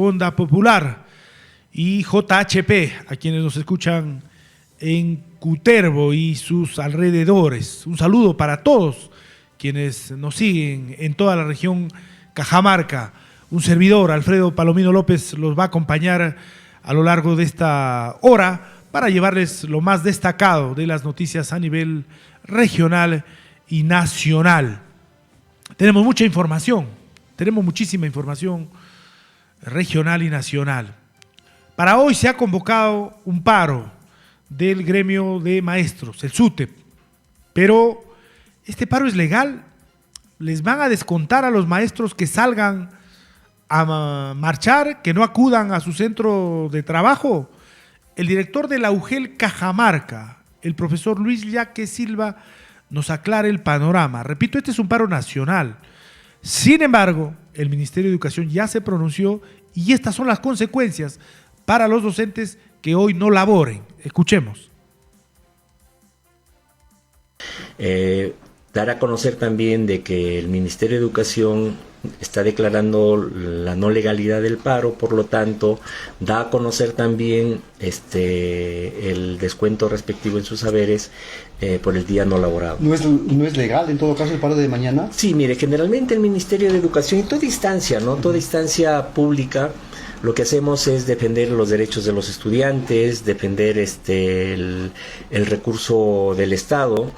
Onda Popular y JHP, a quienes nos escuchan en Cutervo y sus alrededores. Un saludo para todos quienes nos siguen en toda la región Cajamarca. Un servidor, Alfredo Palomino López, los va a acompañar a lo largo de esta hora para llevarles lo más destacado de las noticias a nivel regional y nacional. Tenemos mucha información, tenemos muchísima información regional y nacional. Para hoy se ha convocado un paro del gremio de maestros, el SUTEP, pero ¿este paro es legal? ¿Les van a descontar a los maestros que salgan a marchar, que no acudan a su centro de trabajo? El director de la UGEL Cajamarca, el profesor Luis Yaque Silva, nos aclara el panorama. Repito, este es un paro nacional. Sin embargo, el Ministerio de Educación ya se pronunció y estas son las consecuencias para los docentes que hoy no laboren. Escuchemos. Dar a conocer también de que el Ministerio de Educación está declarando la no legalidad del paro, por lo tanto, da a conocer también el descuento respectivo en sus saberes por el día no laborado. ¿No es legal en todo caso el paro de mañana? Sí, mire, generalmente el Ministerio de Educación, y toda instancia, ¿no? Toda instancia pública, lo que hacemos es defender los derechos de los estudiantes, defender el recurso del Estado.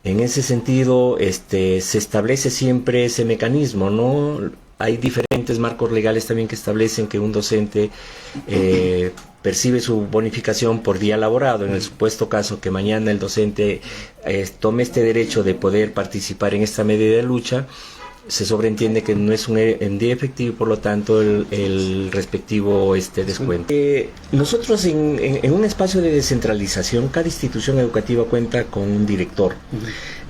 En ese sentido, se establece siempre ese mecanismo, ¿no? Hay diferentes marcos legales también que establecen que un docente percibe su bonificación por día laborado. En el supuesto caso que mañana el docente tome este derecho de poder participar en esta medida de lucha, se sobreentiende que no es en día efectivo y por lo tanto el respectivo descuento. Nosotros en un espacio de descentralización, cada institución educativa cuenta con un director.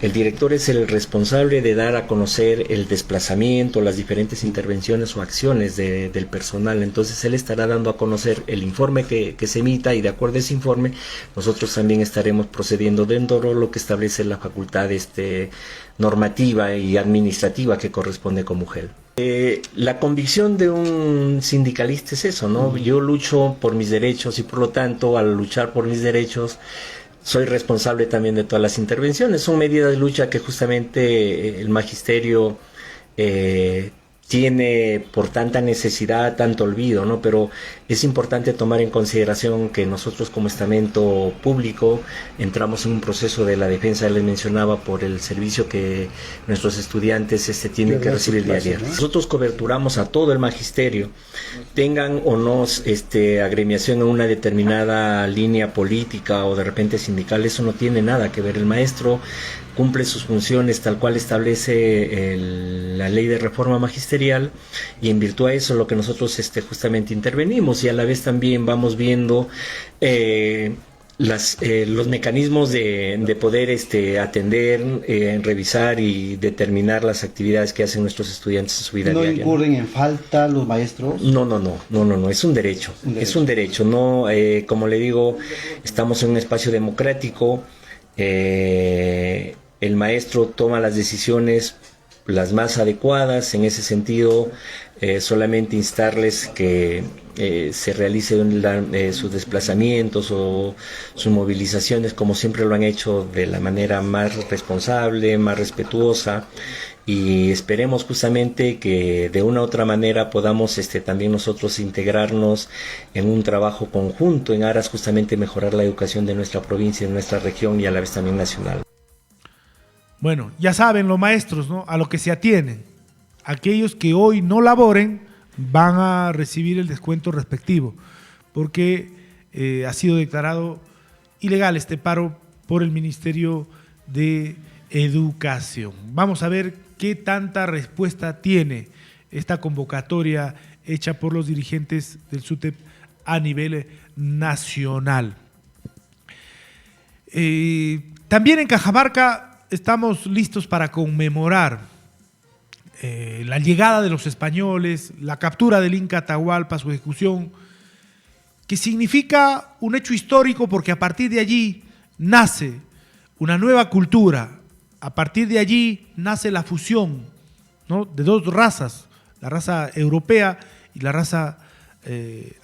El director es el responsable de dar a conocer el desplazamiento, las diferentes intervenciones o acciones del personal. Entonces él estará dando a conocer el informe que se emita y de acuerdo a ese informe nosotros también estaremos procediendo dentro de lo que establece la facultad normativa y administrativa que corresponde como UGEL. La convicción de un sindicalista es eso, ¿no? Yo lucho por mis derechos y por lo tanto al luchar por mis derechos soy responsable también de todas las intervenciones. Son medidas de lucha que justamente el magisterio tiene por tanta necesidad, tanto olvido, ¿no? Pero es importante tomar en consideración que nosotros como estamento público entramos en un proceso de la defensa, les mencionaba, por el servicio que nuestros estudiantes tienen que recibir diario. Nosotros coberturamos a todo el magisterio, tengan o no agremiación en una determinada línea política o de repente sindical, eso no tiene nada que ver. El maestro cumple sus funciones tal cual establece la ley de reforma magisterial y en virtud a eso lo que nosotros justamente intervenimos y a la vez también vamos viendo los mecanismos de poder atender, revisar y determinar las actividades que hacen nuestros estudiantes en su vida diaria. ¿No incurren en falta los maestros? No, es un derecho. Es un derecho, no, como le digo, estamos en un espacio democrático. El maestro toma las decisiones las más adecuadas. En ese sentido, solamente instarles que se realicen sus desplazamientos o sus movilizaciones como siempre lo han hecho, de la manera más responsable, más respetuosa, y esperemos justamente que de una u otra manera podamos también nosotros integrarnos en un trabajo conjunto en aras justamente mejorar la educación de nuestra provincia, de nuestra región y a la vez también nacional. Bueno, ya saben los maestros, ¿no?, a lo que se atienen. Aquellos que hoy no laboren van a recibir el descuento respectivo, porque ha sido declarado ilegal este paro por el Ministerio de Educación. Vamos a ver qué tanta respuesta tiene esta convocatoria hecha por los dirigentes del SUTEP a nivel nacional. También en Cajamarca estamos listos para conmemorar la llegada de los españoles, la captura del Inca Atahualpa, su ejecución, que significa un hecho histórico porque a partir de allí nace una nueva cultura, a partir de allí nace la fusión, ¿no?, de dos razas, la raza europea y la raza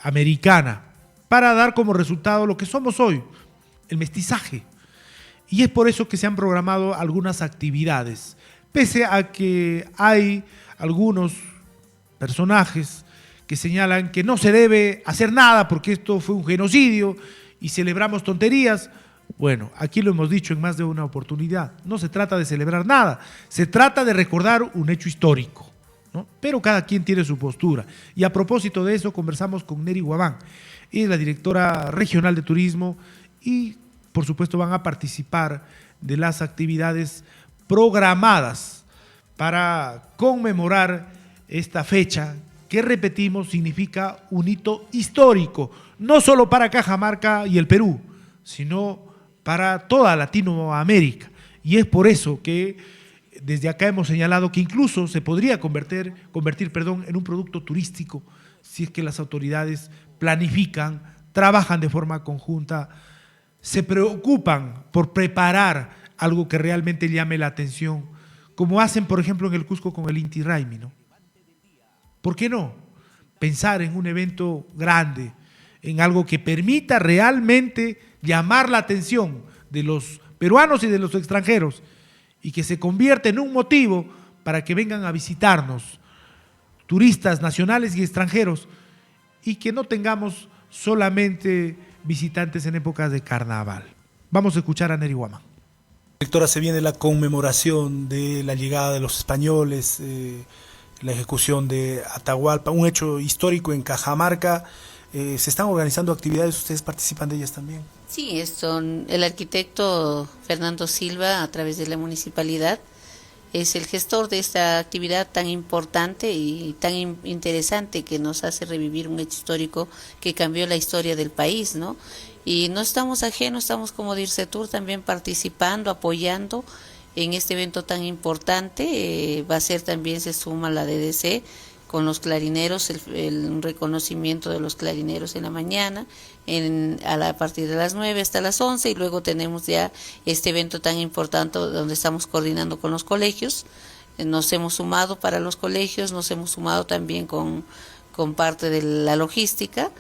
americana, para dar como resultado lo que somos hoy, el mestizaje. Y es por eso que se han programado algunas actividades, pese a que hay algunos personajes que señalan que no se debe hacer nada porque esto fue un genocidio y celebramos tonterías. Bueno, aquí lo hemos dicho en más de una oportunidad, no se trata de celebrar nada, se trata de recordar un hecho histórico, ¿no? Pero cada quien tiene su postura. Y a propósito de eso, conversamos con Neri Guamán, es la directora regional de turismo, y por supuesto van a participar de las actividades programadas para conmemorar esta fecha que, repetimos, significa un hito histórico, no solo para Cajamarca y el Perú, sino para toda Latinoamérica. Y es por eso que desde acá hemos señalado que incluso se podría convertir en un producto turístico si es que las autoridades planifican, trabajan de forma conjunta, se preocupan por preparar algo que realmente llame la atención, como hacen, por ejemplo, en el Cusco con el Inti Raymi, ¿no? ¿Por qué no? Pensar en un evento grande, en algo que permita realmente llamar la atención de los peruanos y de los extranjeros y que se convierta en un motivo para que vengan a visitarnos turistas nacionales y extranjeros, y que no tengamos solamente visitantes en épocas de carnaval. Vamos a escuchar a Neri Guamán. Directora, se viene la conmemoración de la llegada de los españoles, la ejecución de Atahualpa, un hecho histórico en Cajamarca. Se están organizando actividades, ¿ustedes participan de ellas también? Sí, el arquitecto Fernando Silva, a través de la municipalidad, es el gestor de esta actividad tan importante y tan interesante, que nos hace revivir un hecho histórico que cambió la historia del país, ¿no? Y no estamos ajenos, estamos como DIRCETUR también participando, apoyando en este evento tan importante. Va a ser también, se suma la DDC con los clarineros, el reconocimiento de los clarineros en la mañana, a partir de las 9 hasta las 11, y luego tenemos ya este evento tan importante donde estamos coordinando con los colegios. Nos hemos sumado para los colegios, nos hemos sumado también con parte de la logística,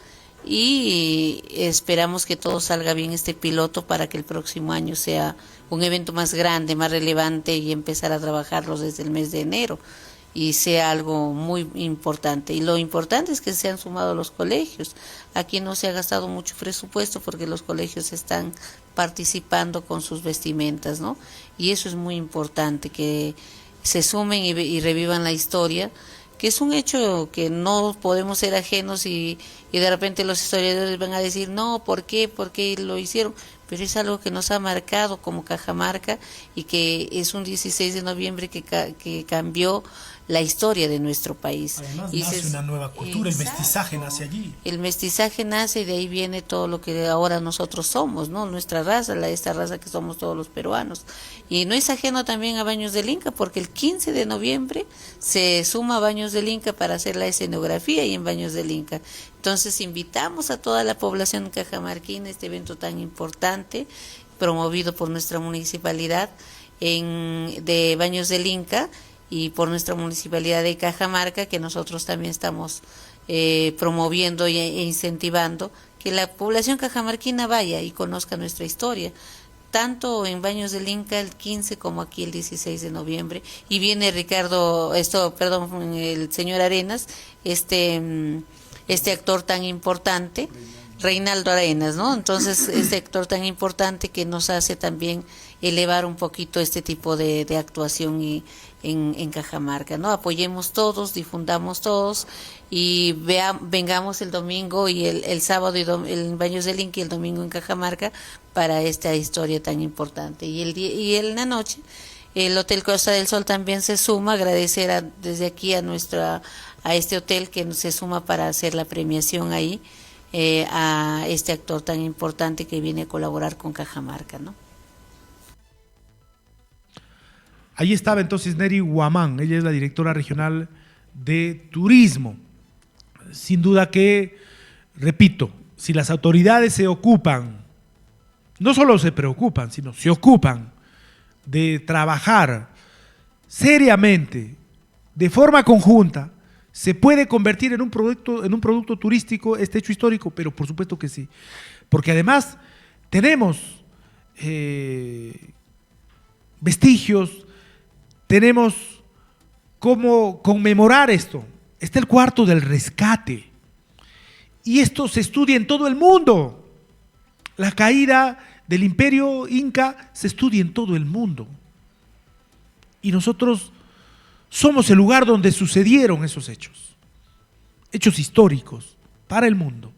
y esperamos que todo salga bien, este piloto, para que el próximo año sea un evento más grande, más relevante, y empezar a trabajarlos desde el mes de enero, y sea algo muy importante. Y lo importante es que se han sumado los colegios. Aquí no se ha gastado mucho presupuesto porque los colegios están participando con sus vestimentas, ¿no? Y eso es muy importante, que se sumen y revivan la historia, que es un hecho que no podemos ser ajenos, y de repente los historiadores van a decir, no, ¿por qué lo hicieron? Pero es algo que nos ha marcado como Cajamarca, y que es un 16 de noviembre que cambió la historia de nuestro país. Además, nace una nueva cultura, exacto. El mestizaje nace allí. El mestizaje nace, y de ahí viene todo lo que ahora nosotros somos, ¿no? Nuestra raza, esta raza que somos todos los peruanos. Y no es ajeno también a Baños del Inca, porque el 15 de noviembre se suma a Baños del Inca para hacer la escenografía y en Baños del Inca. Entonces invitamos a toda la población cajamarquina a este evento tan importante, promovido por nuestra municipalidad de Baños del Inca, y por nuestra municipalidad de Cajamarca, que nosotros también estamos promoviendo e incentivando que la población cajamarquina vaya y conozca nuestra historia, tanto en Baños del Inca el 15 como aquí el 16 de noviembre. Y viene el señor Arenas, este actor tan importante, Reinaldo Arenas, ¿no? Entonces, este actor tan importante que nos hace también elevar un poquito este tipo de actuación en Cajamarca, ¿no? Apoyemos todos, difundamos todos, y vengamos el domingo y el sábado en Baños del Inca, y el domingo en Cajamarca, para esta historia tan importante. Y en la noche el Hotel Costa del Sol también se suma. Agradecer desde aquí a este hotel que se suma para hacer la premiación ahí, a este actor tan importante que viene a colaborar con Cajamarca, ¿no? Ahí estaba entonces Neri Guamán, ella es la directora regional de turismo. Sin duda que, repito, si las autoridades se ocupan, no solo se preocupan, sino se ocupan de trabajar seriamente, de forma conjunta, ¿Se puede convertir en un producto turístico este hecho histórico? Pero por supuesto que sí. Porque además tenemos vestigios, tenemos cómo conmemorar esto. Está el cuarto del rescate. Y esto se estudia en todo el mundo. La caída del imperio inca se estudia en todo el mundo. Y nosotros somos el lugar donde sucedieron esos hechos históricos para el mundo.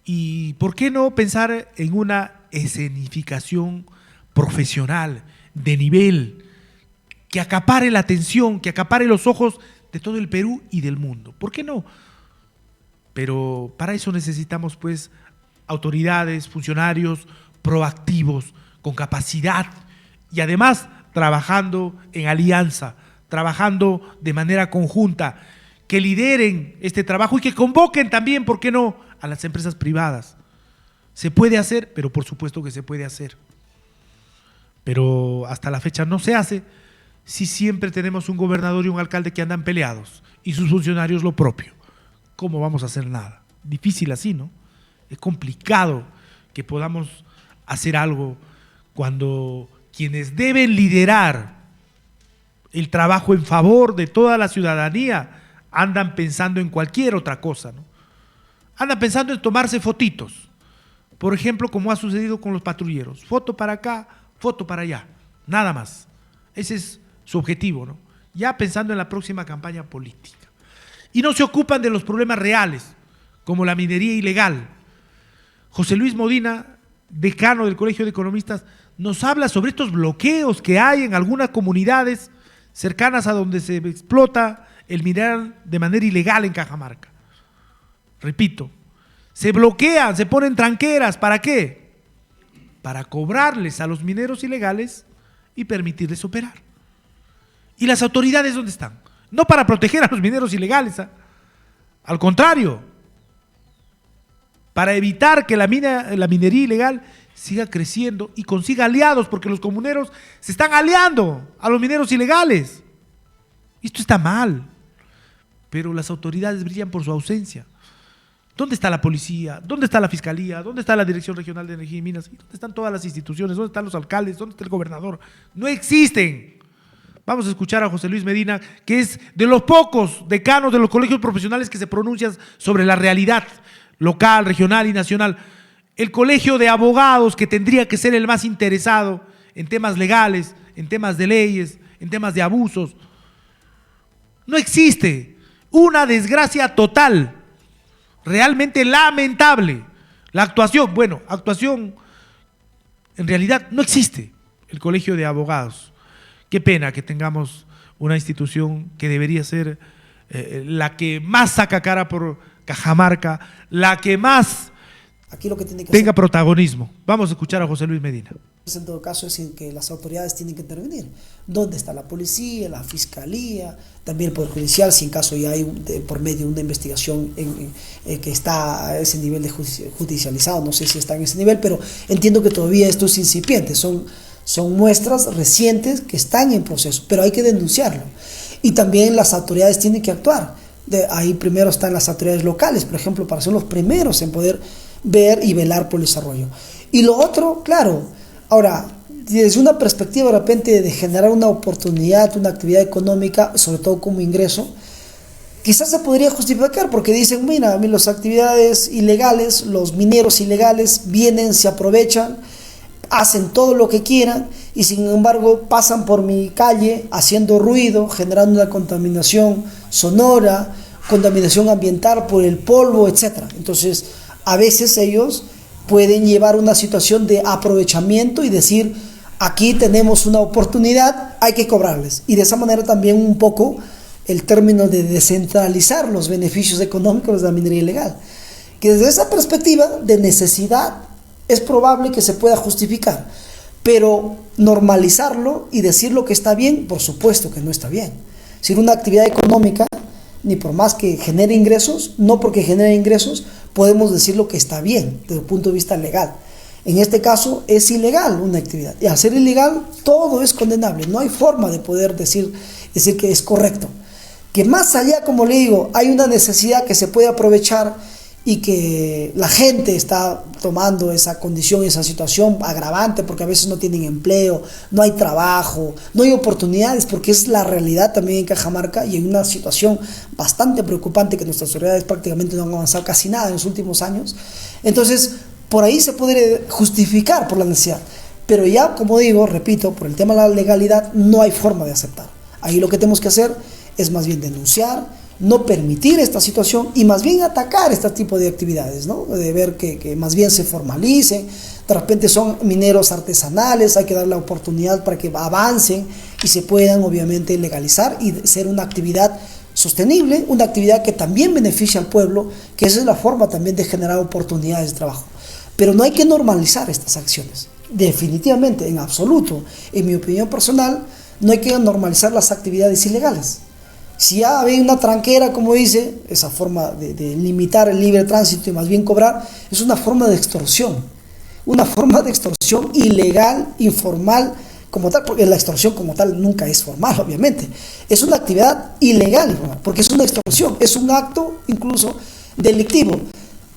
Y ¿por qué no pensar en una escenificación profesional, de nivel, que acapare la atención, que acapare los ojos de todo el Perú y del mundo? ¿Por qué no? Pero para eso necesitamos pues autoridades, funcionarios proactivos, con capacidad y además trabajando en alianza, trabajando de manera conjunta, que lideren este trabajo y que convoquen también, ¿por qué no?, a las empresas privadas. Se puede hacer, pero por supuesto que se puede hacer. Pero hasta la fecha no se hace si siempre tenemos un gobernador y un alcalde que andan peleados y sus funcionarios lo propio. ¿Cómo vamos a hacer nada? Difícil así, ¿no? Es complicado que podamos hacer algo cuando quienes deben liderar el trabajo en favor de toda la ciudadanía andan pensando en cualquier otra cosa, ¿no? Andan pensando en tomarse fotitos, por ejemplo, como ha sucedido con los patrulleros, foto para acá, foto para allá, nada más. Ese es su objetivo, ¿no? Ya pensando en la próxima campaña política. Y no se ocupan de los problemas reales, como la minería ilegal. José Luis Modina, decano del Colegio de Economistas, nos habla sobre estos bloqueos que hay en algunas comunidades cercanas a donde se explota el mineral de manera ilegal en Cajamarca. Repito, se bloquean, se ponen tranqueras, ¿para qué? Para cobrarles a los mineros ilegales y permitirles operar. ¿Y las autoridades dónde están? No para proteger a los mineros ilegales, ¿eh? Al contrario, para evitar que la minería ilegal siga creciendo y consiga aliados, porque los comuneros se están aliando a los mineros ilegales. Esto está mal, pero las autoridades brillan por su ausencia. ¿Dónde está la policía? ¿Dónde está la fiscalía? ¿Dónde está la Dirección Regional de Energía y Minas? ¿Dónde están todas las instituciones? ¿Dónde están los alcaldes? ¿Dónde está el gobernador? No existen. Vamos a escuchar a José Luis Medina, que es de los pocos decanos de los colegios profesionales que se pronuncian sobre la realidad local, regional y nacional. El colegio de abogados, que tendría que ser el más interesado en temas legales, en temas de leyes, en temas de abusos. No existe. Una desgracia total. Realmente lamentable. La actuación, en realidad no existe el colegio de abogados. Qué pena que tengamos una institución que debería ser la que más saca cara por Cajamarca, la que más aquí lo que tiene que tenga hacer, protagonismo. Vamos a escuchar a José Luis Medina. en todo caso, es en que las autoridades tienen que intervenir. ¿Dónde está la policía, la fiscalía, también el Poder Judicial, si en caso ya hay por medio una investigación que está a ese nivel de judicializado? No sé si está en ese nivel, pero entiendo que todavía esto es incipiente, son muestras recientes que están en proceso, pero hay que denunciarlo. Y también las autoridades tienen que actuar. Ahí primero están las autoridades locales, por ejemplo, para ser los primeros en poder ver y velar por el desarrollo. Y lo otro, claro, ahora, desde una perspectiva de repente de generar una oportunidad, una actividad económica, sobre todo como ingreso, quizás se podría justificar porque dicen, mira, las actividades ilegales, los mineros ilegales vienen, se aprovechan, hacen todo lo que quieran y sin embargo pasan por mi calle haciendo ruido, generando una contaminación sonora, contaminación ambiental por el polvo, etc. Entonces, a veces ellos pueden llevar una situación de aprovechamiento y decir, aquí tenemos una oportunidad, hay que cobrarles. Y de esa manera también un poco el término de descentralizar los beneficios económicos de la minería ilegal. Que desde esa perspectiva de necesidad es probable que se pueda justificar, pero normalizarlo y decir lo que está bien, por supuesto que no está bien. Si una actividad económica, ni por más que genere ingresos, no porque genere ingresos, podemos decir lo que está bien desde el punto de vista legal. En este caso es ilegal una actividad, y al ser ilegal todo es condenable, no hay forma de poder decir que es correcto. que más allá, como le digo, hay una necesidad que se puede aprovechar y que la gente está tomando esa condición, esa situación agravante, porque a veces no tienen empleo, no hay trabajo, no hay oportunidades, porque es la realidad también en Cajamarca, y en una situación bastante preocupante que nuestras autoridades prácticamente no han avanzado casi nada en los últimos años. Entonces, por ahí se puede justificar por la necesidad, pero ya, como digo, repito, por el tema de la legalidad no hay forma de aceptar. Ahí lo que tenemos que hacer es más bien denunciar, no permitir esta situación y más bien atacar este tipo de actividades, ¿no? De ver que más bien se formalicen. De repente son mineros artesanales, hay que dar la oportunidad para que avancen y se puedan obviamente legalizar y ser una actividad sostenible, una actividad que también beneficia al pueblo, que esa es la forma también de generar oportunidades de trabajo. Pero no hay que normalizar estas acciones, definitivamente, en absoluto. En mi opinión personal, no hay que normalizar las actividades ilegales. Si ya hay una tranquera, como dice, esa forma de limitar el libre tránsito y más bien cobrar, es una forma de extorsión ilegal, informal, como tal, porque la extorsión como tal nunca es formal, obviamente. Es una actividad ilegal, porque es una extorsión, es un acto incluso delictivo,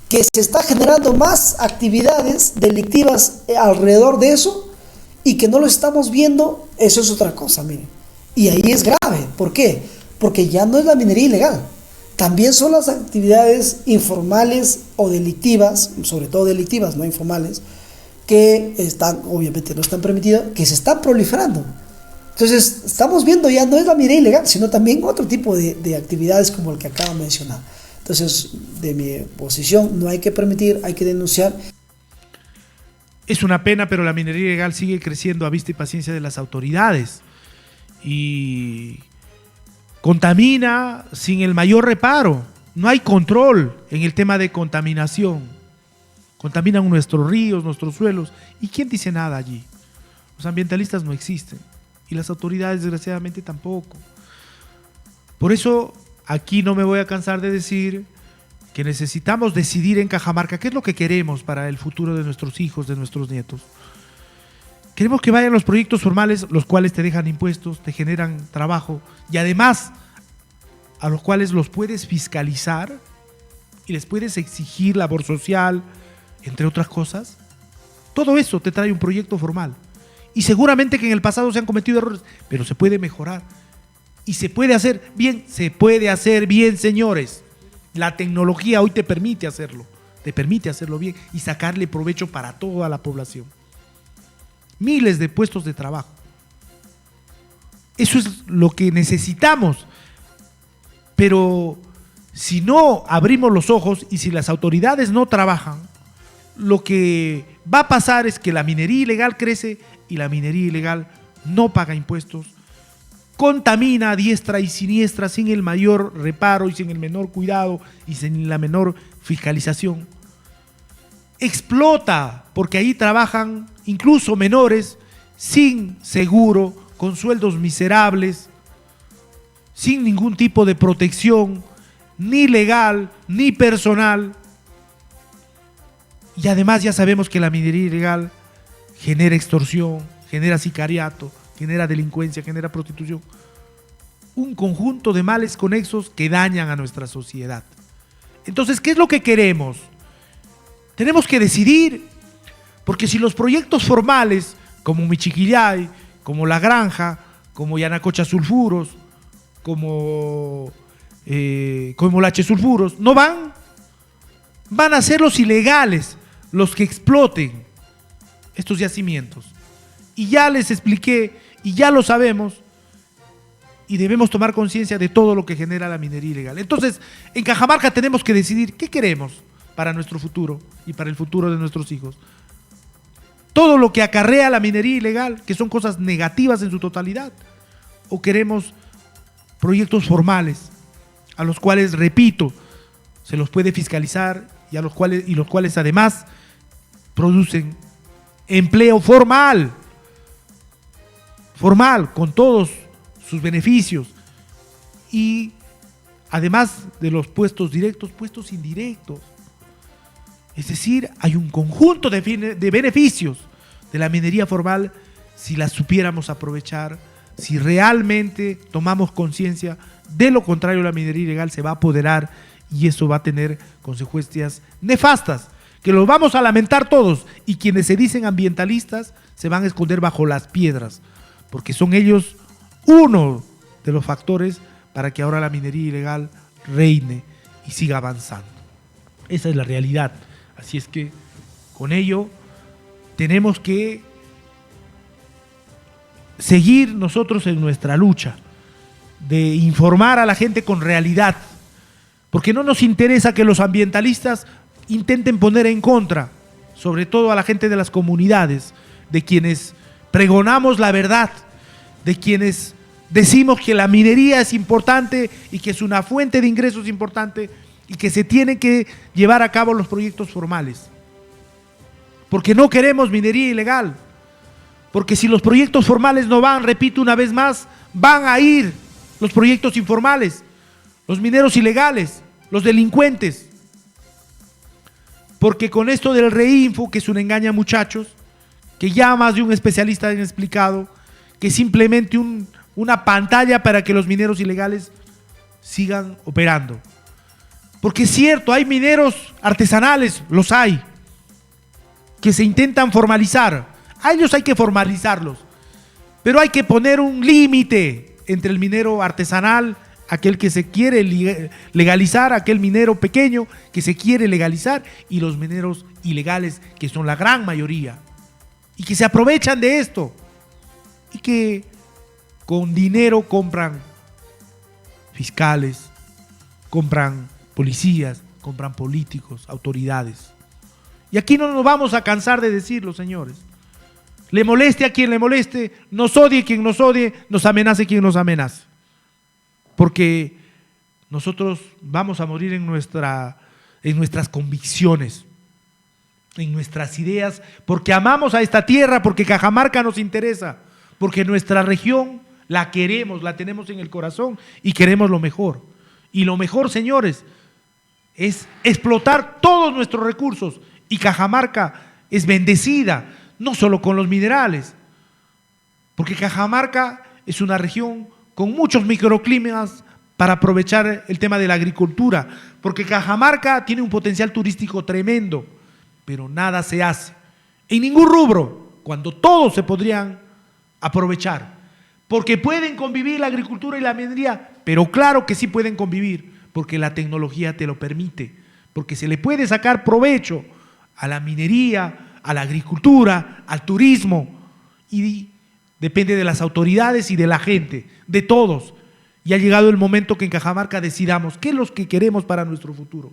que se está generando más actividades delictivas alrededor de eso y que no lo estamos viendo, eso es otra cosa, miren. Y ahí es grave. ¿Por qué? Porque ya no es la minería ilegal, también son las actividades informales o delictivas, sobre todo delictivas, no informales, que están, obviamente no están permitidas, que se están proliferando. Entonces, estamos viendo ya no es la minería ilegal, sino también otro tipo de actividades como el que acabo de mencionar. Entonces, de mi posición, no hay que permitir, hay que denunciar. Es una pena, pero la minería ilegal sigue creciendo a vista y paciencia de las autoridades. Y contamina sin el mayor reparo. No hay control en el tema de contaminación. Contaminan nuestros ríos, nuestros suelos. ¿Y quién dice nada allí? Los ambientalistas no existen. Y las autoridades, desgraciadamente, tampoco. Por eso, aquí no me voy a cansar de decir que necesitamos decidir en Cajamarca qué es lo que queremos para el futuro de nuestros hijos, de nuestros nietos. Queremos que vayan los proyectos formales, los cuales te dejan impuestos, te generan trabajo y además a los cuales los puedes fiscalizar y les puedes exigir labor social, entre otras cosas. Todo eso te trae un proyecto formal. Y seguramente que en el pasado se han cometido errores, pero se puede mejorar. Y se puede hacer bien, señores. La tecnología hoy te permite hacerlo bien y sacarle provecho para toda la población. Miles de puestos de trabajo. Eso es lo que necesitamos. Pero si no abrimos los ojos y si las autoridades no trabajan, lo que va a pasar es que la minería ilegal crece y la minería ilegal no paga impuestos, contamina a diestra y siniestra sin el mayor reparo y sin el menor cuidado y sin la menor fiscalización. Explota, porque ahí trabajan incluso menores sin seguro, con sueldos miserables, sin ningún tipo de protección, ni legal, ni personal. Y además ya sabemos que la minería ilegal genera extorsión, genera sicariato, genera delincuencia, genera prostitución. Un conjunto de males conexos que dañan a nuestra sociedad. Entonces, ¿qué es lo que queremos? Tenemos que decidir, porque si los proyectos formales, como Michiquillay, como La Granja, como Yanacocha Sulfuros, como Lache Sulfuros, no van a ser los ilegales los que exploten estos yacimientos. Y ya les expliqué, y ya lo sabemos, y debemos tomar conciencia de todo lo que genera la minería ilegal. Entonces, en Cajamarca tenemos que decidir qué queremos para nuestro futuro y para el futuro de nuestros hijos. Todo lo que acarrea la minería ilegal, que son cosas negativas en su totalidad, o queremos proyectos formales, a los cuales, repito, se los puede fiscalizar y los cuales además producen empleo formal, con todos sus beneficios, y además de los puestos directos, puestos indirectos. Es decir, hay un conjunto de beneficios de la minería formal si las supiéramos aprovechar si realmente tomamos conciencia. De lo contrario, la minería ilegal se va a apoderar y eso va a tener consecuencias nefastas, que los vamos a lamentar todos, y quienes se dicen ambientalistas se van a esconder bajo las piedras, porque son ellos uno de los factores para que ahora la minería ilegal reine y siga avanzando. Esa es la realidad. Así es que con ello tenemos que seguir nosotros en nuestra lucha de informar a la gente con realidad, porque no nos interesa que los ambientalistas intenten poner en contra, sobre todo a la gente de las comunidades, de quienes pregonamos la verdad, de quienes decimos que la minería es importante y que es una fuente de ingresos importante y que se tienen que llevar a cabo los proyectos formales. Porque no queremos minería ilegal, porque si los proyectos formales no van, repito una vez más, van a ir los proyectos informales, los mineros ilegales, los delincuentes. Porque con esto del reinfo, que es un engaña muchachos, que ya más de un especialista han explicado, que es simplemente una pantalla para que los mineros ilegales sigan operando. Porque es cierto, hay mineros artesanales, los hay, que se intentan formalizar. A ellos hay que formalizarlos, pero hay que poner un límite entre el minero artesanal, aquel que se quiere legalizar, aquel minero pequeño que se quiere legalizar, y los mineros ilegales, que son la gran mayoría, y que se aprovechan de esto, y que con dinero compran fiscales, compran policías, compran políticos, autoridades. Y aquí no nos vamos a cansar de decirlo, señores. Le moleste a quien le moleste, nos odie quien nos odie, nos amenace quien nos amenace. Porque nosotros vamos a morir en nuestras convicciones, en nuestras ideas, porque amamos a esta tierra, porque Cajamarca nos interesa, porque nuestra región la queremos, la tenemos en el corazón y queremos lo mejor. Y lo mejor, señores, es explotar todos nuestros recursos, y Cajamarca es bendecida, no solo con los minerales, porque Cajamarca es una región con muchos microclimas para aprovechar el tema de la agricultura, porque Cajamarca tiene un potencial turístico tremendo, pero nada se hace, en ningún rubro, cuando todos se podrían aprovechar, porque pueden convivir la agricultura y la minería, pero claro que sí pueden convivir, porque la tecnología te lo permite, porque se le puede sacar provecho a la minería, a la agricultura, al turismo, y depende de las autoridades y de la gente, de todos. Y ha llegado el momento que en Cajamarca decidamos qué es lo que queremos para nuestro futuro.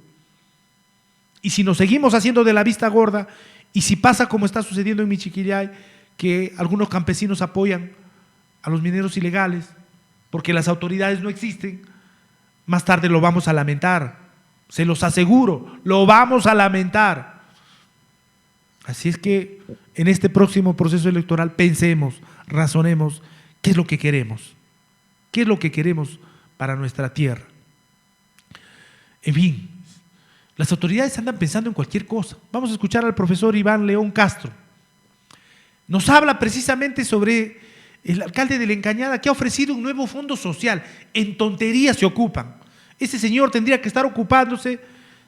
Y si nos seguimos haciendo de la vista gorda, y si pasa como está sucediendo en Michiquillay, que algunos campesinos apoyan a los mineros ilegales, porque las autoridades no existen, más tarde lo vamos a lamentar, se los aseguro, lo vamos a lamentar. Así es que en este próximo proceso electoral pensemos, razonemos qué es lo que queremos, qué es lo que queremos para nuestra tierra. En fin, las autoridades andan pensando en cualquier cosa. Vamos a escuchar al profesor Iván León Castro. Nos habla precisamente sobre el alcalde de La Encañada, que ha ofrecido un nuevo fondo social. En tonterías se ocupan. Ese señor tendría que estar ocupándose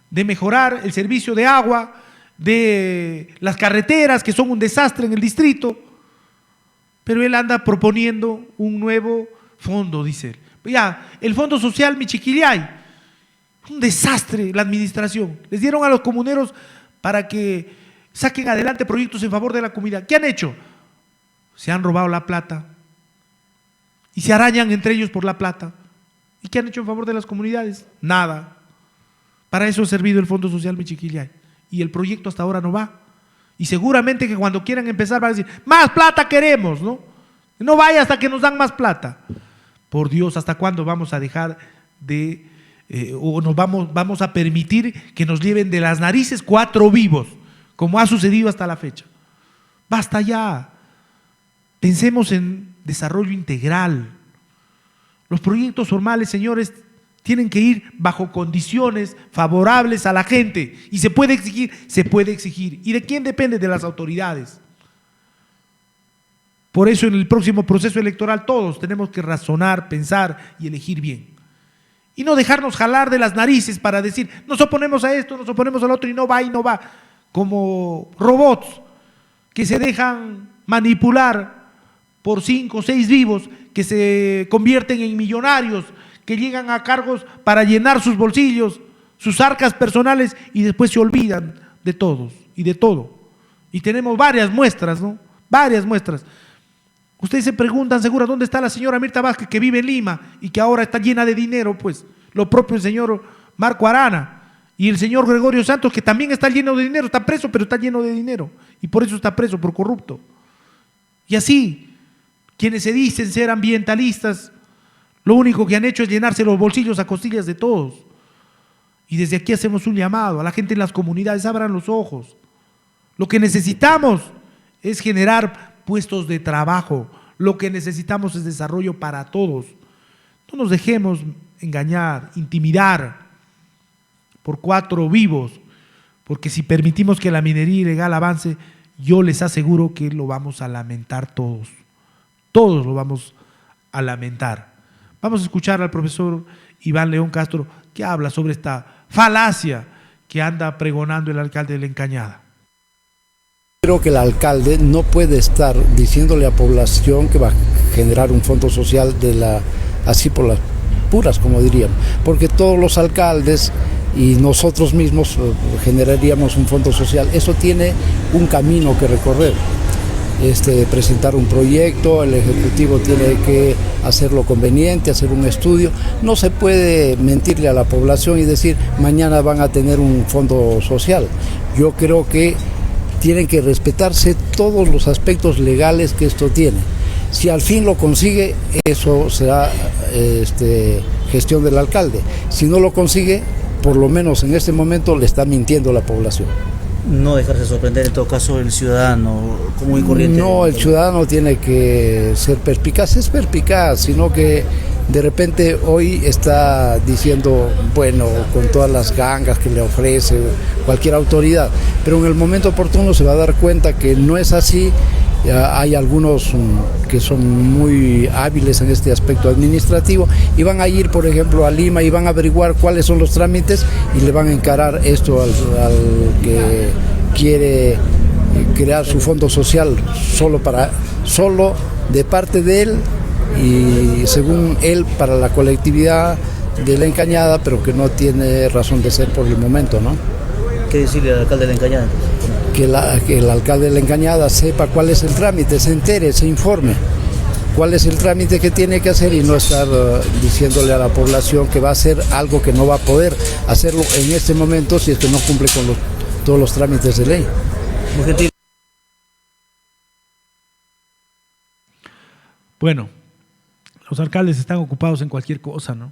de mejorar el servicio de agua, de las carreteras, que son un desastre en el distrito, pero él anda proponiendo un nuevo fondo, dice él. Ya, el Fondo Social Michiquillay, un desastre la administración. Les dieron a los comuneros para que saquen adelante proyectos en favor de la comunidad. ¿Qué han hecho? Se han robado la plata y se arañan entre ellos por la plata. ¿Y qué han hecho en favor de las comunidades? Nada. Para eso ha servido el Fondo Social Michiquillay. Y el proyecto hasta ahora no va. Y seguramente que cuando quieran empezar van a decir, más plata queremos, ¿no? No vaya hasta que nos dan más plata. Por Dios, ¿hasta cuándo vamos a dejar de, o nos vamos a permitir que nos lleven de las narices 4 vivos, como ha sucedido hasta la fecha? Basta ya. Pensemos en desarrollo integral. Los proyectos formales, señores, tienen que ir bajo condiciones favorables a la gente. Y se puede exigir, se puede exigir. ¿Y de quién depende? De las autoridades. Por eso en el próximo proceso electoral todos tenemos que razonar, pensar y elegir bien. Y no dejarnos jalar de las narices para decir, nos oponemos a esto, nos oponemos al otro y no va, como robots que se dejan manipular por 5 o 6 vivos, que se convierten en millonarios, que llegan a cargos para llenar sus bolsillos, sus arcas personales y después se olvidan de todos y de todo. Y tenemos varias muestras, ¿no? Varias muestras. Ustedes se preguntan seguro dónde está la señora Mirta Vázquez que vive en Lima y que ahora está llena de dinero, pues lo propio el señor Marco Arana y el señor Gregorio Santos, que también está lleno de dinero, está preso pero está lleno de dinero y por eso está preso, por corrupto. Y así, quienes se dicen ser ambientalistas, lo único que han hecho es llenarse los bolsillos a costillas de todos. Y desde aquí hacemos un llamado a la gente en las comunidades, abran los ojos. Lo que necesitamos es generar puestos de trabajo. Lo que necesitamos es desarrollo para todos. No nos dejemos engañar, intimidar por 4 vivos, porque si permitimos que la minería ilegal avance, yo les aseguro que lo vamos a lamentar todos. Todos lo vamos a lamentar. Vamos a escuchar al profesor Iván León Castro que habla sobre esta falacia que anda pregonando el alcalde de La Encañada. Creo que el alcalde no puede estar diciéndole a la población que va a generar un fondo social así por las puras, como diríamos, porque todos los alcaldes y nosotros mismos generaríamos un fondo social. Eso tiene un camino que recorrer. Presentar un proyecto, el ejecutivo tiene que hacerlo conveniente, hacer un estudio. No se puede mentirle a la población y decir mañana van a tener un fondo social. Yo creo que tienen que respetarse todos los aspectos legales que esto tiene. Si al fin lo consigue, eso será gestión del alcalde. Si no lo consigue, por lo menos en este momento le está mintiendo a la población. No dejarse sorprender en todo caso el ciudadano común y corriente. No, el ciudadano tiene que ser perspicaz, es perspicaz, sino que de repente hoy está diciendo, bueno, con todas las gangas que le ofrece cualquier autoridad, pero en el momento oportuno se va a dar cuenta que no es así. Hay algunos que son muy hábiles en este aspecto administrativo y van a ir, por ejemplo, a Lima y van a averiguar cuáles son los trámites y le van a encarar esto al que quiere crear su fondo social solo de parte de él y según él para la colectividad de La Encañada, pero que no tiene razón de ser por el momento, ¿no? ¿Qué decirle al alcalde de La Encañada? Que el alcalde de La Encañada sepa cuál es el trámite, se entere, se informe cuál es el trámite que tiene que hacer y no estar diciéndole a la población que va a hacer algo que no va a poder hacerlo en este momento si es que no cumple con todos los trámites de ley. Muy gentil. Bueno, los alcaldes están ocupados en cualquier cosa, ¿no?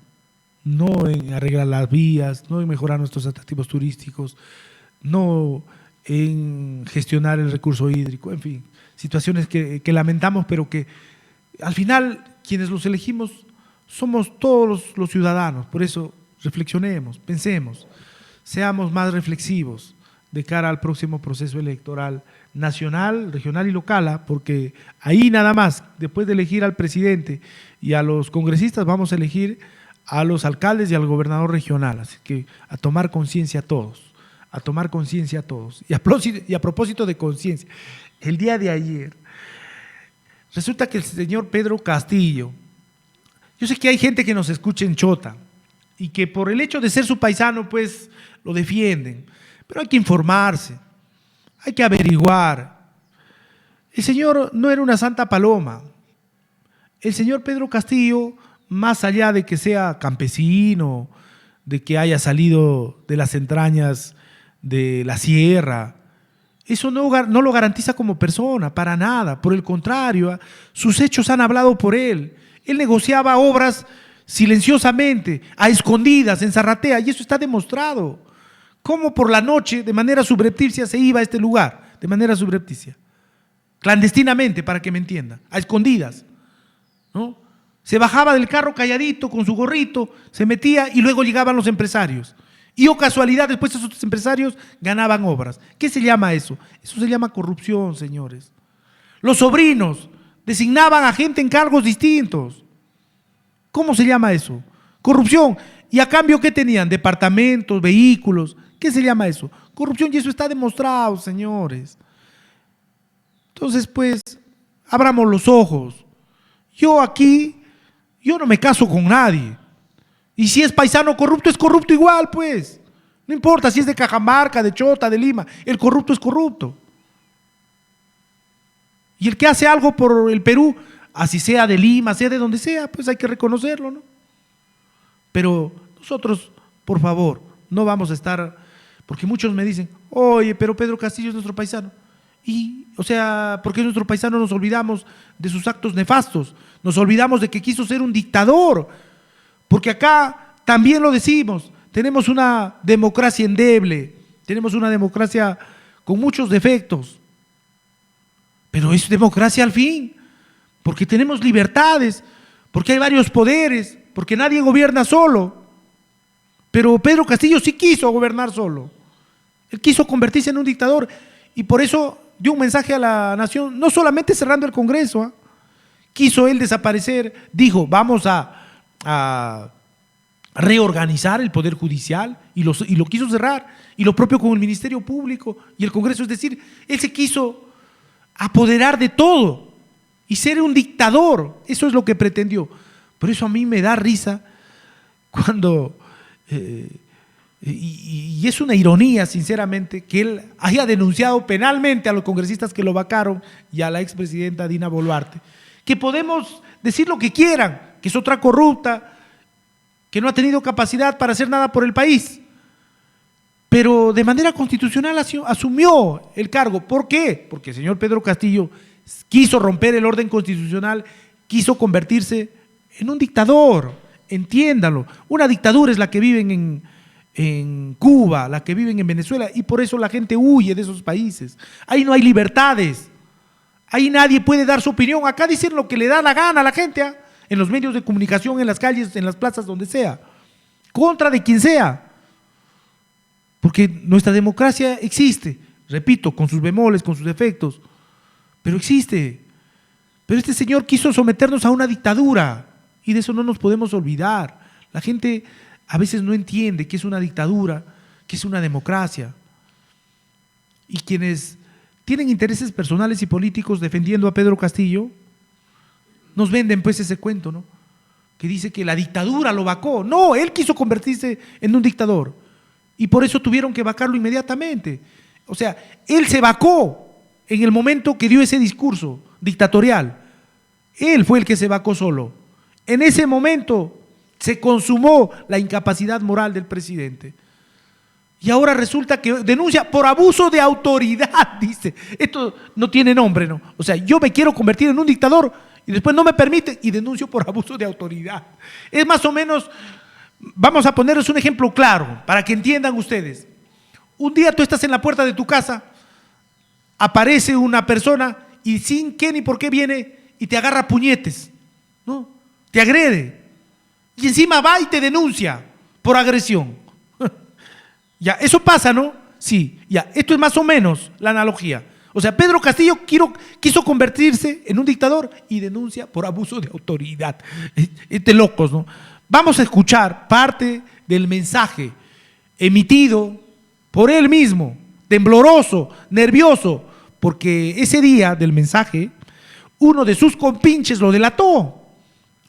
No en arreglar las vías, no en mejorar nuestros atractivos turísticos, no en gestionar el recurso hídrico, en fin, situaciones que lamentamos, pero que al final quienes los elegimos somos todos los ciudadanos. Por eso reflexionemos, pensemos, seamos más reflexivos de cara al próximo proceso electoral nacional, regional y local, porque ahí nada más, después de elegir al presidente y a los congresistas, vamos a elegir a los alcaldes y al gobernador regional. Así que a tomar conciencia todos. A tomar conciencia a todos. Y a propósito de conciencia, el día de ayer, resulta que el señor Pedro Castillo, yo sé que hay gente que nos escucha en Chota y que por el hecho de ser su paisano, pues lo defienden, pero hay que informarse, hay que averiguar. El señor no era una santa paloma. El señor Pedro Castillo, más allá de que sea campesino, de que haya salido de las entrañas de la sierra, eso no lo garantiza como persona, para nada. Por el contrario, sus hechos han hablado por él. Él negociaba obras silenciosamente, a escondidas, en Zarratea, y eso está demostrado. Cómo por la noche, de manera subrepticia, se iba a este lugar, de manera subrepticia, clandestinamente, para que me entiendan, a escondidas, ¿no? Se bajaba del carro calladito, con su gorrito, se metía y luego llegaban los empresarios. Y oh casualidad, después esos empresarios ganaban obras. ¿Qué se llama eso? Eso se llama corrupción, señores. Los sobrinos Designaban a gente en cargos distintos. ¿Cómo se llama eso? Corrupción. ¿Y a cambio qué tenían? Departamentos, vehículos. ¿Qué se llama eso? Corrupción, y eso está demostrado, señores. Entonces, pues, abramos los ojos. Yo no me caso con nadie. Y si es paisano corrupto, es corrupto igual, pues. No importa si es de Cajamarca, de Chota, de Lima. El corrupto es corrupto. Y el que hace algo por el Perú, así sea de Lima, sea de donde sea, pues hay que reconocerlo, ¿no? Pero nosotros, por favor, no vamos a estar, porque muchos me dicen, oye, pero Pedro Castillo es nuestro paisano. Y, o sea, ¿por qué nuestro paisano nos olvidamos de sus actos nefastos? Nos olvidamos de que quiso ser un dictador. Porque acá también lo decimos, tenemos una democracia endeble, tenemos una democracia con muchos defectos. Pero es democracia al fin, porque tenemos libertades, porque hay varios poderes, porque nadie gobierna solo. Pero Pedro Castillo sí quiso gobernar solo. Él quiso convertirse en un dictador y por eso dio un mensaje a la nación, no solamente cerrando el Congreso, quiso él desaparecer, dijo, vamos a reorganizar el Poder Judicial y lo quiso cerrar, y lo propio con el Ministerio Público y el Congreso, es decir, él se quiso apoderar de todo y ser un dictador, eso es lo que pretendió. Por eso a mí me da risa cuando, y es una ironía sinceramente, que él haya denunciado penalmente a los congresistas que lo vacaron y a la expresidenta Dina Boluarte, que podemos decir lo que quieran, que es otra corrupta, que no ha tenido capacidad para hacer nada por el país, pero de manera constitucional asumió el cargo. ¿Por qué? Porque el señor Pedro Castillo quiso romper el orden constitucional, quiso convertirse en un dictador, entiéndalo. Una dictadura es la que viven en Cuba, la que viven en Venezuela, y por eso la gente huye de esos países. Ahí no hay libertades, ahí nadie puede dar su opinión. Acá dicen lo que le da la gana a la gente, en los medios de comunicación, en las calles, en las plazas, donde sea, contra de quien sea. Porque nuestra democracia existe, repito, con sus bemoles, con sus defectos, pero existe. Pero este señor quiso someternos a una dictadura y de eso no nos podemos olvidar. La gente a veces no entiende qué es una dictadura, qué es una democracia. Y quienes tienen intereses personales y políticos defendiendo a Pedro Castillo, nos venden pues ese cuento, ¿no? Que dice que la dictadura lo vacó. No, él quiso convertirse en un dictador. Y por eso tuvieron que vacarlo inmediatamente. O sea, él se vacó en el momento que dio ese discurso dictatorial. Él fue el que se vacó solo. En ese momento se consumó la incapacidad moral del presidente. Y ahora resulta que denuncia por abuso de autoridad, dice. Esto no tiene nombre, ¿no? O sea, yo me quiero convertir en un dictador y después no me permite y denuncio por abuso de autoridad. Es más o menos... Vamos a ponerles un ejemplo claro para que entiendan ustedes. Un día tú estás en la puerta de tu casa, aparece una persona y sin qué ni por qué viene y te agarra puñetes, ¿no? Te agrede y encima va y te denuncia por agresión. Ya, eso pasa, ¿no? Sí, ya, esto es más o menos la analogía. O sea, Pedro Castillo quiso convertirse en un dictador y denuncia por abuso de autoridad. De locos, ¿no? Vamos a escuchar parte del mensaje emitido por él mismo, tembloroso, nervioso, porque ese día del mensaje, uno de sus compinches lo delató.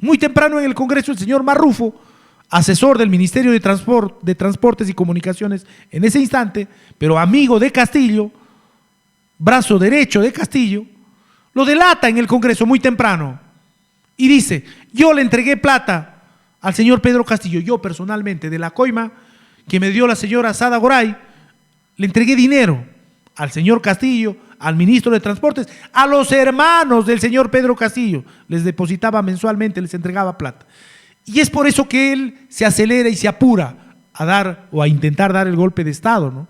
Muy temprano en el Congreso, el señor Marrufo, asesor del Ministerio de Transportes y Comunicaciones en ese instante, pero amigo de Castillo, brazo derecho de Castillo, lo delata en el Congreso muy temprano y dice, yo le entregué plata al señor Pedro Castillo, yo personalmente, de la coima que me dio la señora Sada Goray, le entregué dinero al señor Castillo, al ministro de Transportes, a los hermanos del señor Pedro Castillo, les depositaba mensualmente, les entregaba plata. Y es por eso que él se acelera y se apura a dar o a intentar dar el golpe de Estado, ¿no?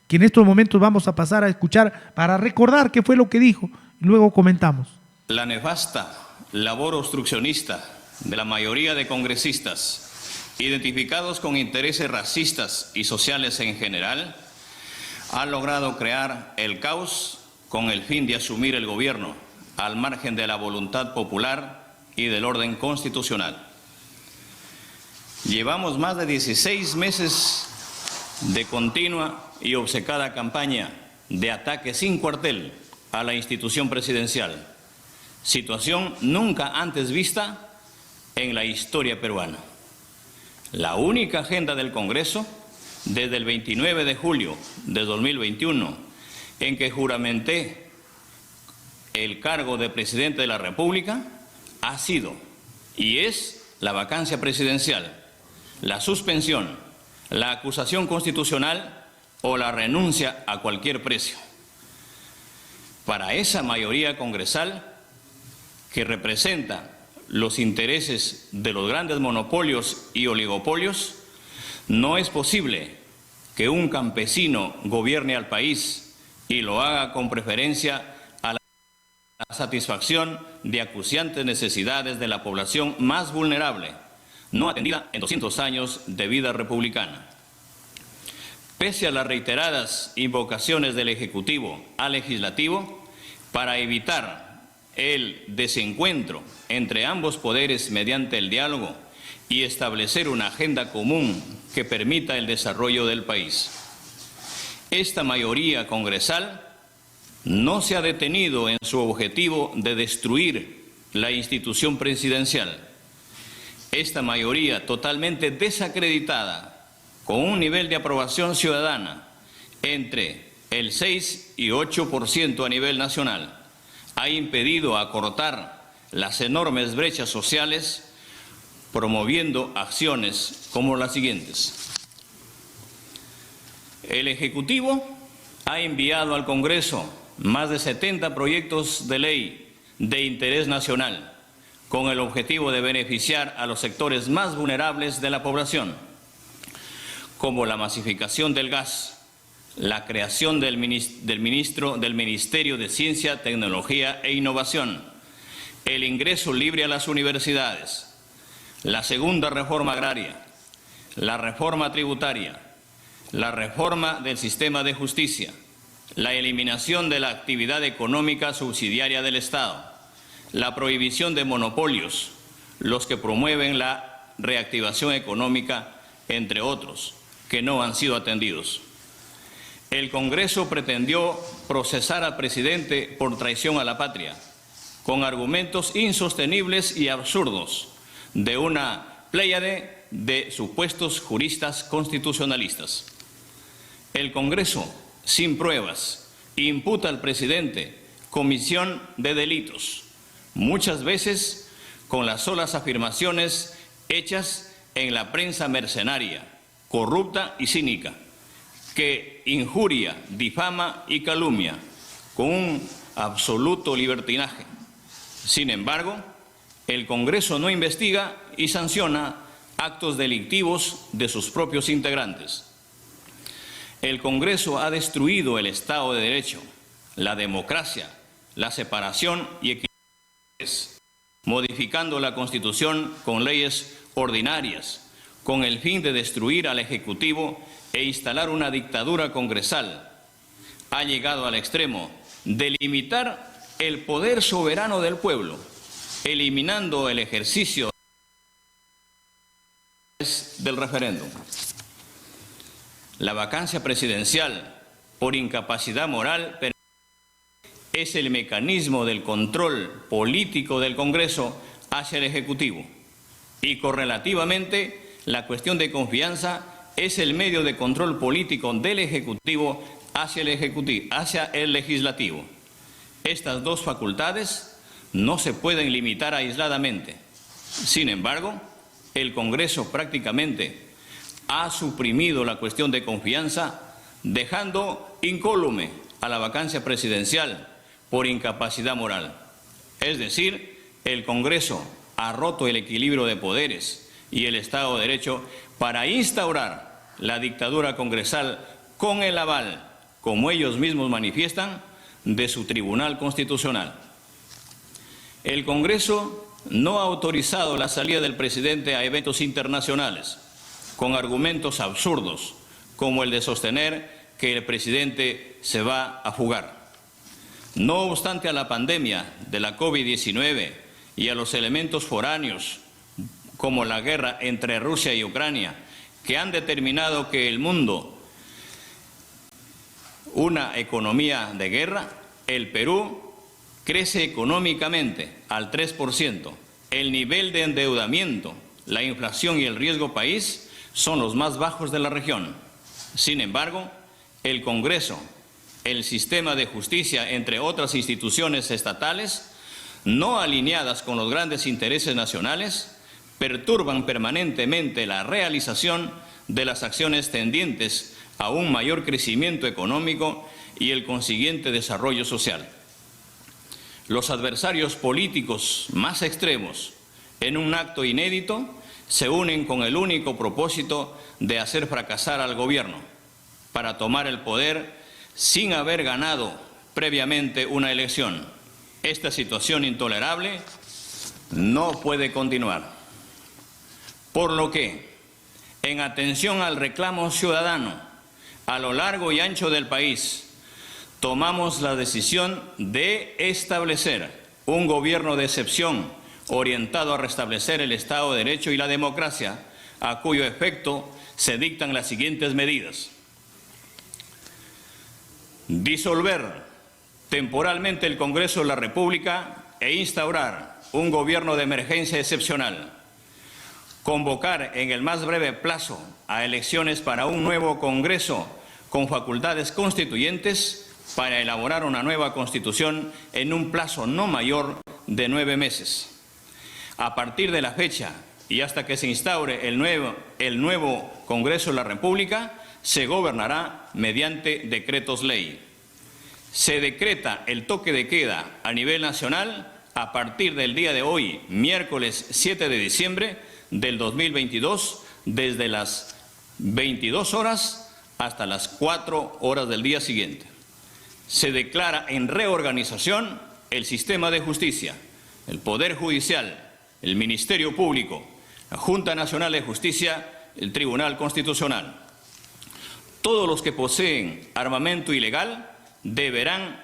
Que en estos momentos vamos a pasar a escuchar para recordar qué fue lo que dijo y luego comentamos. La nefasta labor obstruccionista de la mayoría de congresistas, identificados con intereses racistas y sociales en general, ha logrado crear el caos con el fin de asumir el gobierno al margen de la voluntad popular y del orden constitucional. Llevamos más de 16 meses de continua y obcecada campaña de ataque sin cuartel a la institución presidencial, situación nunca antes vista en la historia peruana. La única agenda del Congreso, desde el 29 de julio de 2021, en que juramenté el cargo de presidente de la República, ha sido y es la vacancia presidencial, la suspensión, la acusación constitucional o la renuncia a cualquier precio. Para esa mayoría congresal que representa los intereses de los grandes monopolios y oligopolios, no es posible que un campesino gobierne al país y lo haga con preferencia a la satisfacción de acuciantes necesidades de la población más vulnerable, no atendida en 200 años de vida republicana. Pese a las reiteradas invocaciones del Ejecutivo al Legislativo para evitar el desencuentro entre ambos poderes mediante el diálogo y establecer una agenda común que permita el desarrollo del país, esta mayoría congresal no se ha detenido en su objetivo de destruir la institución presidencial. Esta mayoría totalmente desacreditada, con un nivel de aprobación ciudadana entre el 6 y 8% a nivel nacional, ha impedido acortar las enormes brechas sociales, promoviendo acciones como las siguientes. El Ejecutivo ha enviado al Congreso más de 70 proyectos de ley de interés nacional, con el objetivo de beneficiar a los sectores más vulnerables de la población, como la masificación del gas, la creación del Ministerio de Ciencia, Tecnología e Innovación, el ingreso libre a las universidades, la segunda reforma agraria, la reforma tributaria, la reforma del sistema de justicia, la eliminación de la actividad económica subsidiaria del Estado, la prohibición de monopolios, los que promueven la reactivación económica, entre otros, que no han sido atendidos. El Congreso pretendió procesar al presidente por traición a la patria, con argumentos insostenibles y absurdos de una pléyade de supuestos juristas constitucionalistas. El Congreso, sin pruebas, imputa al presidente comisión de delitos, muchas veces con las solas afirmaciones hechas en la prensa mercenaria, corrupta y cínica, que injuria, difama y calumnia con un absoluto libertinaje. Sin embargo, el Congreso no investiga y sanciona actos delictivos de sus propios integrantes. El Congreso ha destruido el Estado de Derecho, la democracia, la separación y equidad, modificando la Constitución con leyes ordinarias, con el fin de destruir al Ejecutivo e instalar una dictadura congresal. Ha llegado al extremo de limitar el poder soberano del pueblo, eliminando el ejercicio del referéndum. La vacancia presidencial por incapacidad moral es el mecanismo del control político del Congreso hacia el Ejecutivo y correlativamente la cuestión de confianza es el medio de control político del Ejecutivo hacia el Legislativo. Estas dos facultades no se pueden limitar aisladamente. Sin embargo, el Congreso prácticamente ha suprimido la cuestión de confianza, dejando incólume a la vacancia presidencial por incapacidad moral. Es decir, el Congreso ha roto el equilibrio de poderes y el Estado de Derecho para instaurar la dictadura congresal con el aval, como ellos mismos manifiestan, de su Tribunal Constitucional. El Congreso no ha autorizado la salida del presidente a eventos internacionales, con argumentos absurdos, como el de sostener que el presidente se va a fugar. No obstante a la pandemia de la COVID-19 y a los elementos foráneos, como la guerra entre Rusia y Ucrania, que han determinado que el mundo, una economía de guerra, el Perú crece económicamente al 3%. El nivel de endeudamiento, la inflación y el riesgo país son los más bajos de la región. Sin embargo, el Congreso, el sistema de justicia, entre otras instituciones estatales, no alineadas con los grandes intereses nacionales, perturban permanentemente la realización de las acciones tendientes a un mayor crecimiento económico y el consiguiente desarrollo social. Los adversarios políticos más extremos, en un acto inédito, se unen con el único propósito de hacer fracasar al gobierno para tomar el poder sin haber ganado previamente una elección. Esta situación intolerable no puede continuar. Por lo que, en atención al reclamo ciudadano a lo largo y ancho del país, tomamos la decisión de establecer un gobierno de excepción orientado a restablecer el Estado de Derecho y la democracia, a cuyo efecto se dictan las siguientes medidas. Disolver temporalmente el Congreso de la República e instaurar un gobierno de emergencia excepcional. Convocar en el más breve plazo a elecciones para un nuevo Congreso con facultades constituyentes para elaborar una nueva Constitución en un plazo no mayor de 9 meses. A partir de la fecha y hasta que se instaure el nuevo Congreso de la República, se gobernará mediante decretos ley. Se decreta el toque de queda a nivel nacional a partir del día de hoy, miércoles 7 de diciembre del 2022, desde las 22 horas hasta las 4 horas del día siguiente. Se declara en reorganización el sistema de justicia, el Poder Judicial, el Ministerio Público, la Junta Nacional de Justicia, el Tribunal Constitucional. Todos los que poseen armamento ilegal deberán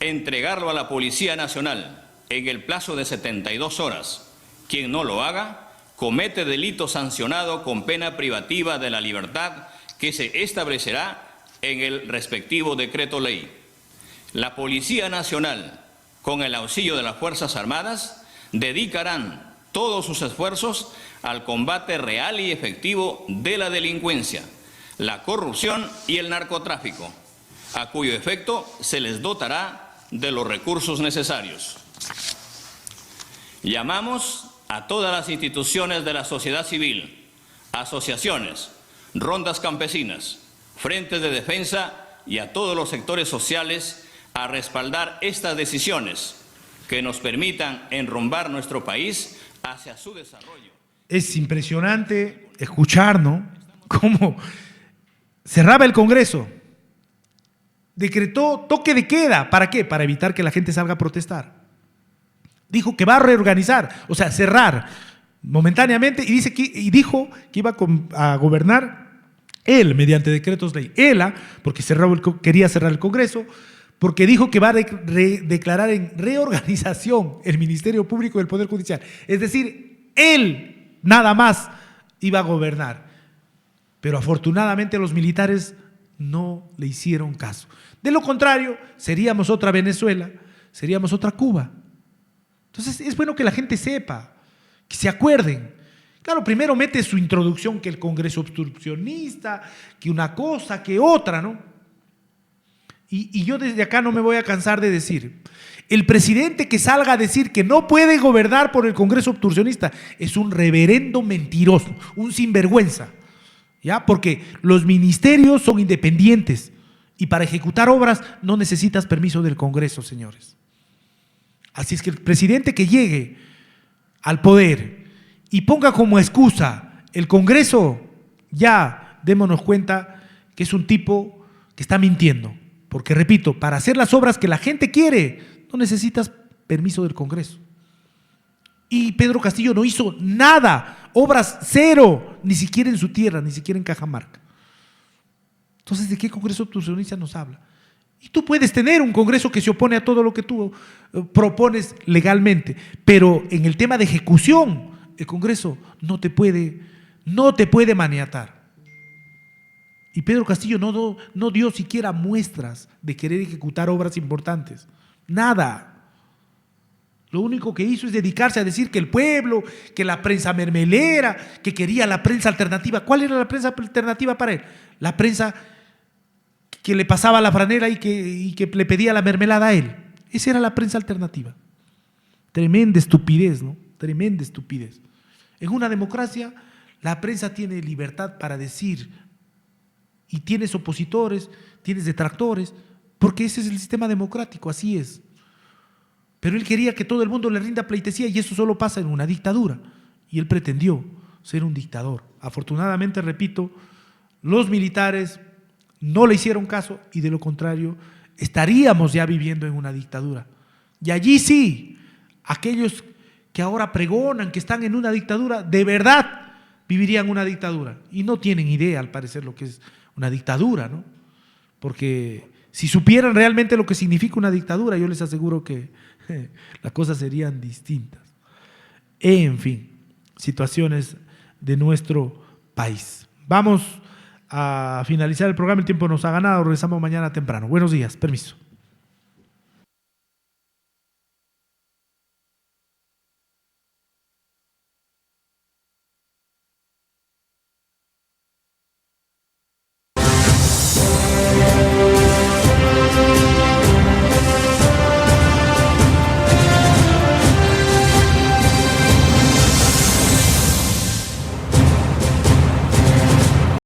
entregarlo a la Policía Nacional en el plazo de 72 horas. Quien no lo haga comete delito sancionado con pena privativa de la libertad que se establecerá en el respectivo decreto ley. La Policía Nacional, con el auxilio de las Fuerzas Armadas, dedicarán todos sus esfuerzos al combate real y efectivo de la delincuencia, la corrupción y el narcotráfico, a cuyo efecto se les dotará de los recursos necesarios. Llamamos a todas las instituciones de la sociedad civil, asociaciones, rondas campesinas, frentes de defensa y a todos los sectores sociales a respaldar estas decisiones que nos permitan enrumbar nuestro país hacia su desarrollo. Es impresionante escuchar, ¿no?, cómo cerraba el Congreso, decretó toque de queda. ¿Para qué? Para evitar que la gente salga a protestar. Dijo que va a reorganizar, o sea, cerrar momentáneamente, y dijo que iba a gobernar él mediante decretos ley. Porque quería cerrar el Congreso, porque dijo que va a declarar en reorganización el Ministerio Público y el Poder Judicial. Es decir, él nada más iba a gobernar. Pero afortunadamente los militares no le hicieron caso. De lo contrario, seríamos otra Venezuela, seríamos otra Cuba. Entonces es bueno que la gente sepa, que se acuerden. Claro, primero mete su introducción que el Congreso obstruccionista, que una cosa, que otra, ¿no? Y yo desde acá no me voy a cansar de decir, el presidente que salga a decir que no puede gobernar por el Congreso obstruccionista es un reverendo mentiroso, un sinvergüenza, ¿ya? Porque los ministerios son independientes y para ejecutar obras no necesitas permiso del Congreso, señores. Así es que el presidente que llegue al poder y ponga como excusa el Congreso, ya démonos cuenta que es un tipo que está mintiendo. Porque, repito, para hacer las obras que la gente quiere, no necesitas permiso del Congreso. Y Pedro Castillo no hizo nada, obras cero, ni siquiera en su tierra, ni siquiera en Cajamarca. Entonces, ¿de qué Congreso obstruccionista nos habla? Y tú puedes tener un Congreso que se opone a todo lo que tú propones legalmente, pero en el tema de ejecución, el Congreso no te puede maniatar. Y Pedro Castillo no dio siquiera muestras de querer ejecutar obras importantes. Nada. Lo único que hizo es dedicarse a decir que el pueblo, que la prensa mermelera, que quería la prensa alternativa. ¿Cuál era la prensa alternativa para él? La prensa que le pasaba la franela y que le pedía la mermelada a él. Esa era la prensa alternativa. Tremenda estupidez, ¿no? Tremenda estupidez. En una democracia, la prensa tiene libertad para decir, y tienes opositores, tienes detractores, porque ese es el sistema democrático, así es. Pero él quería que todo el mundo le rinda pleitesía y eso solo pasa en una dictadura. Y él pretendió ser un dictador. Afortunadamente, repito, los militares no le hicieron caso y de lo contrario estaríamos ya viviendo en una dictadura. Y allí sí, aquellos que ahora pregonan que están en una dictadura, de verdad vivirían una dictadura. Y no tienen idea, al parecer, lo que es una dictadura, ¿no? Porque si supieran realmente lo que significa una dictadura, yo les aseguro que las cosas serían distintas. En fin, situaciones de nuestro país. Vamos a finalizar el programa, el tiempo nos ha ganado, regresamos mañana temprano. Buenos días, permiso.